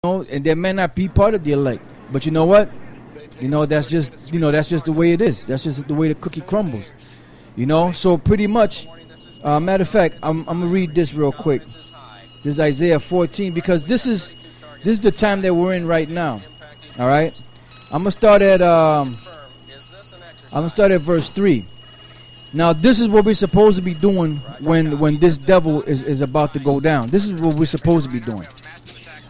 know, and they may not be part of the elect. But you know what? That's just the way it is. That's just the way the cookie crumbles. So pretty much, matter of fact, I'm gonna read this real quick. This is Isaiah 14 because this is the time that we're in right now. All right, I'm gonna start at verse 3. Now this is what we're supposed to be doing when this devil is about to go down. This is what we're supposed to be doing.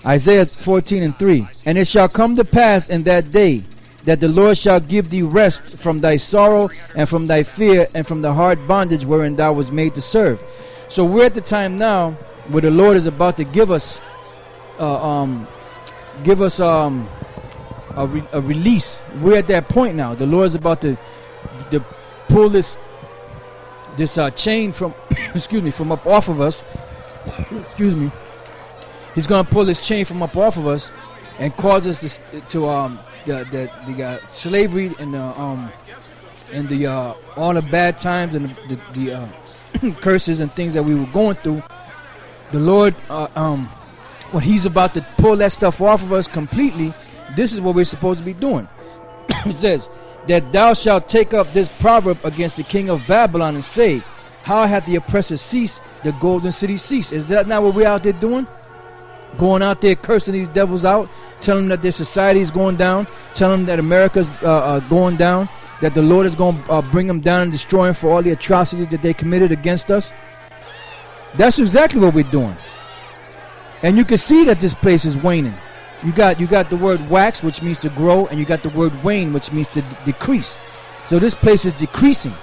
Isaiah 14:3. And it shall come to pass in that day that the Lord shall give thee rest from thy sorrow and from thy fear and from the hard bondage wherein thou was made to serve. So we're at the time now where the Lord is about to give us a release. We're at that point now. The Lord is about to pull this chain from from up off of us. Excuse me. He's going to pull this chain from up off of us and cause us to the slavery and the all the bad times and the curses and things that we were going through. The Lord, when He's about to pull that stuff off of us completely, this is what we're supposed to be doing. It says that thou shalt take up this proverb against the king of Babylon and say, how hath the oppressor ceased, the golden city ceased? Is that not what we're out there doing? Going out there cursing these devils out, telling them that their society is going down, telling them that America's going down, that the Lord is going to bring them down and destroy them for all the atrocities that they committed against us. That's exactly what we're doing. And you can see that this place is waning. You got the word wax, which means to grow, and you got the word wane, which means to decrease. So this place is decreasing.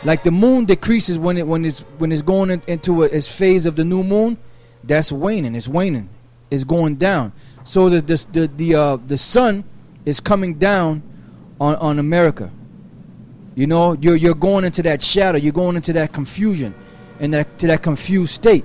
Like the moon decreases when it's going into its phase of the new moon. That's waning. It's waning. It's going down. So the sun is coming down on America. You're going into that shadow. You're going into that confusion and to that confused state.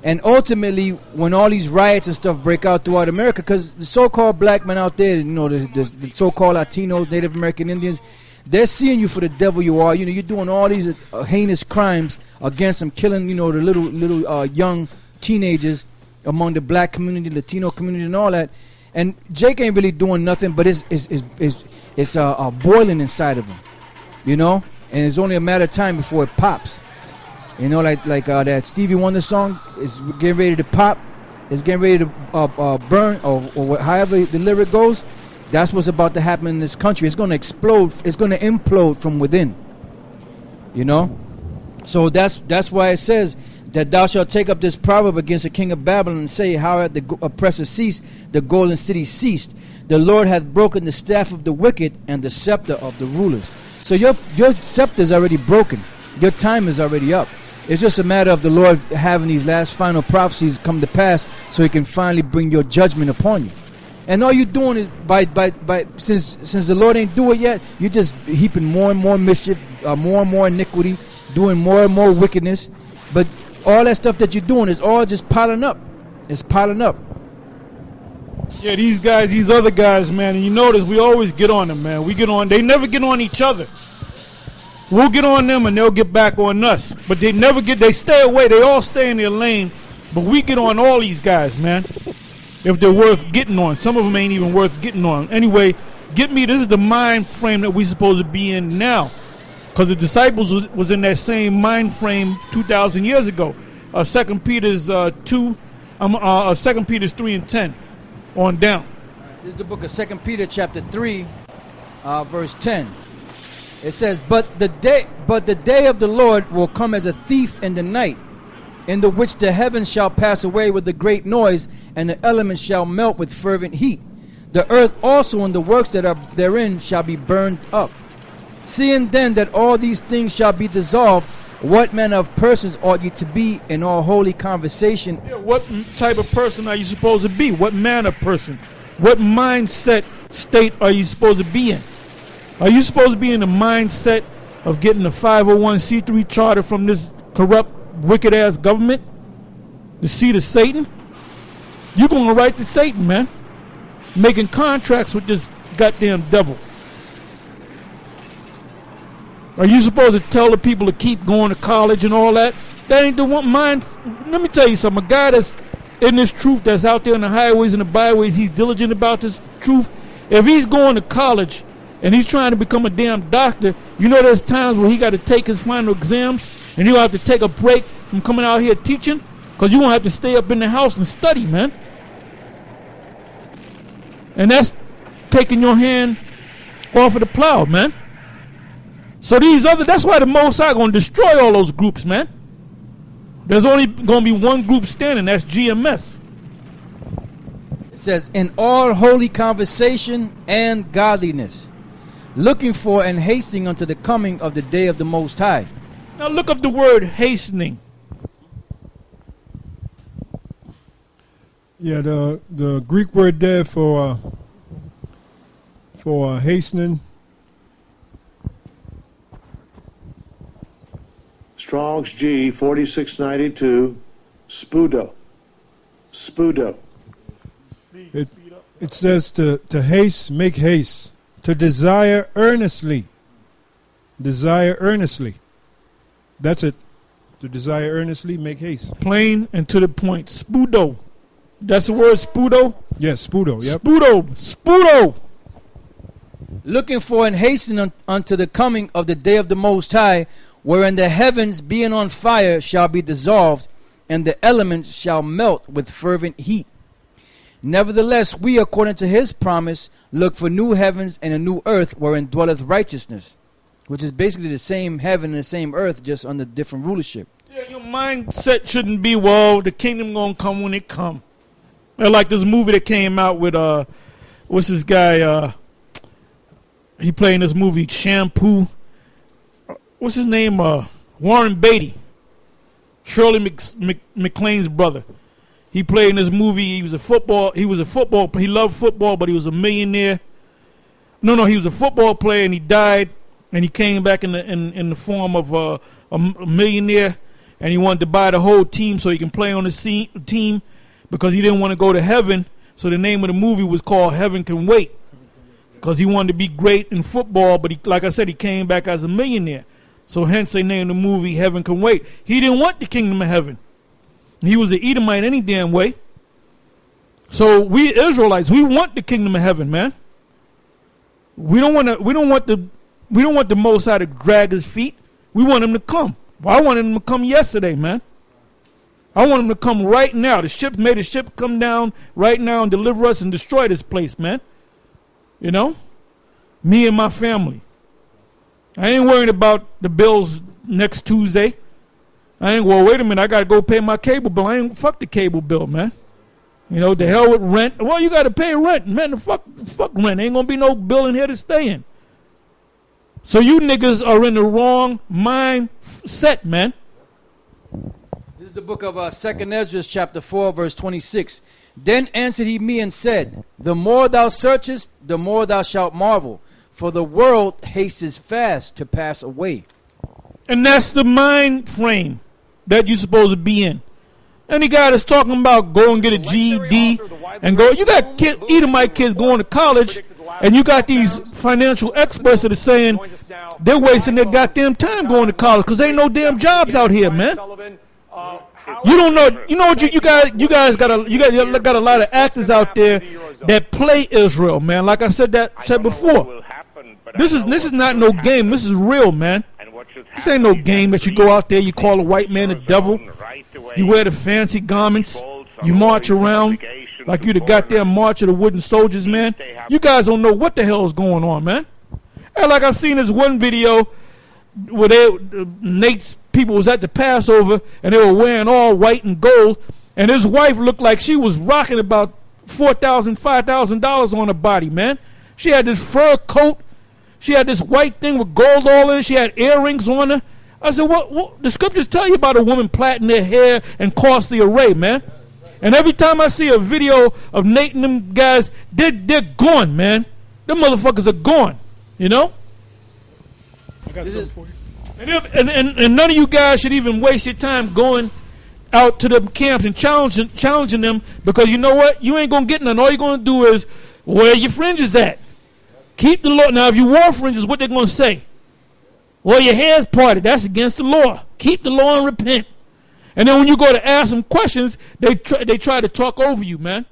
And ultimately, when all these riots and stuff break out throughout America, because the so-called black men out there, the so-called Latinos, Native American Indians, they're seeing you for the devil you are. You're doing all these heinous crimes against them, killing the little young teenagers among the black community, Latino community, and all that. And Jake ain't really doing nothing, but it's boiling inside of him, and it's only a matter of time before it pops. Like that Stevie Wonder song is getting ready to pop. It's getting ready to burn, or however the lyric goes. That's what's about to happen in this country. It's going to explode. It's going to implode from within. So that's why it says that thou shalt take up this proverb against the king of Babylon and say, how hath the oppressor ceased, the golden city ceased. The Lord hath broken the staff of the wicked and the scepter of the rulers. So your scepter is already broken. Your time is already up. It's just a matter of the Lord having these last final prophecies come to pass so He can finally bring your judgment upon you. And all you're doing is by since the Lord ain't do it yet, you're just heaping more and more mischief, more and more iniquity, doing more and more wickedness. But all that stuff that you're doing is all just piling up. It's piling up. Yeah, these other guys, man, and you notice we always get on them, man. They never get on each other. We'll get on them and they'll get back on us. But they stay away. They all stay in their lane. But we get on all these guys, man. If they're worth getting on. Some of them ain't even worth getting on. Anyway, this is the mind frame that we're supposed to be in now. Because the disciples was in that same mind frame 2,000 years ago. 2 Peter's 2 Peter's 3 and 10 on down. This is the book of 2 Peter chapter 3 verse 10. It says, but the day of the Lord will come as a thief in the night, in the which the heavens shall pass away with a great noise, and the elements shall melt with fervent heat. The earth also and the works that are therein shall be burned up. Seeing then that all these things shall be dissolved, what manner of persons ought you to be in all holy conversation? Yeah, what type of person are you supposed to be? What manner of person? What mindset state are you supposed to be in? Are you supposed to be in the mindset of getting a 501c3 charter from this corrupt, wicked-ass government? The seat of Satan? You're going to write to Satan, man. Making contracts with this goddamn devil. Are you supposed to tell the people to keep going to college and all that? That ain't the one mind. Let me tell you something. A guy that's in this truth that's out there on the highways and the byways. He's diligent about this truth. If he's going to college and he's trying to become a damn doctor, you know there's times where he got to take his final exams and he'll have to take a break from coming out here teaching because you won't have to stay up in the house and study, man. And that's taking your hand off of the plow, man. So that's why the Most High going to destroy all those groups, man. There's only going to be one group standing, that's GMS. It says, in all holy conversation and godliness, looking for and hastening unto the coming of the day of the Most High. Now look up the word hastening. Yeah, the Greek word there for hastening. Strong's G 4692, spudo. Spudo. It says to haste, make haste, to desire earnestly. Desire earnestly. That's it. To desire earnestly, make haste. Plain and to the point. Spudo. That's the word, spudo? Yes, spudo. Yep. Spudo. Spudo. Looking for and hastening unto the coming of the day of the Most High, wherein the heavens being on fire shall be dissolved, and the elements shall melt with fervent heat. Nevertheless, we, according to his promise, look for new heavens and a new earth wherein dwelleth righteousness, which is basically the same heaven and the same earth, just under different rulership. Yeah, your mindset shouldn't be, well, the kingdom gonna come when it come. Like this movie that came out with, what's this guy, he played in this movie, Shampoo. What's his name? Warren Beatty. Shirley MacLaine's brother. He played in this movie. He was a football. He loved football, but he was a millionaire. No, he was a football player, and he died, and he came back in the form of a millionaire, and he wanted to buy the whole team so he can play on the team because he didn't want to go to heaven. So the name of the movie was called Heaven Can Wait, because he wanted to be great in football, but like I said, he came back as a millionaire. So hence they named the movie Heaven Can Wait. He didn't want the kingdom of heaven. He was an Edomite any damn way. So we Israelites, we want the kingdom of heaven, man. We don't want the Most High to drag his feet. We want him to come. Well, I wanted him to come yesterday, man. I want him to come right now. The ship made a ship come down right now and deliver us and destroy this place, man. You know? Me and my family. I ain't worried about the bills next Tuesday. Well, wait a minute, I got to go pay my cable bill. I ain't fuck the cable bill, man. You know, the hell with rent. Well, you got to pay rent, man. Fuck rent. Ain't going to be no bill in here to stay in. So you niggas are in the wrong mindset, man. This is the book of 2nd Ezra, chapter 4, verse 26. Then answered he me and said, the more thou searchest, the more thou shalt marvel. For the world hastens fast to pass away. And that's the mind frame that you're supposed to be in. Any guy that's talking about go and get a GED and go, you got Edomite kids going to college, and you got these financial experts that are saying they're wasting their goddamn time going to college because ain't no damn jobs out here, man. You don't know. You know what you guys got a lot of actors out there that play Israel, man. Like I said before. This is not no game. This is real, man. This ain't no game that you go out there, you call a white man a devil, you wear the fancy garments, you march around like you the goddamn march of the wooden soldiers, man. You guys don't know what the hell is going on, man. And like I seen this one video where Nate's people was at the Passover and they were wearing all white and gold, and his wife looked like she was rocking about $4,000, $5,000 on her body, man. She had this fur coat. She had this white thing with gold all in it. She had earrings on her. I said, what? The scriptures tell you about a woman plaiting their hair and costly array, man. And every time I see a video of Nate and them guys, they're gone, man. Them motherfuckers are gone, you know? I got something for you. And none of you guys should even waste your time going out to the camps and challenging them, because you know what? You ain't going to get none. All you're going to do is, where your fringes at? Keep the law. Now, if you wore fringes, what they going to say? Well, your hair's parted. That's against the law. Keep the law and repent. And then when you go to ask them questions, they try to talk over you, man.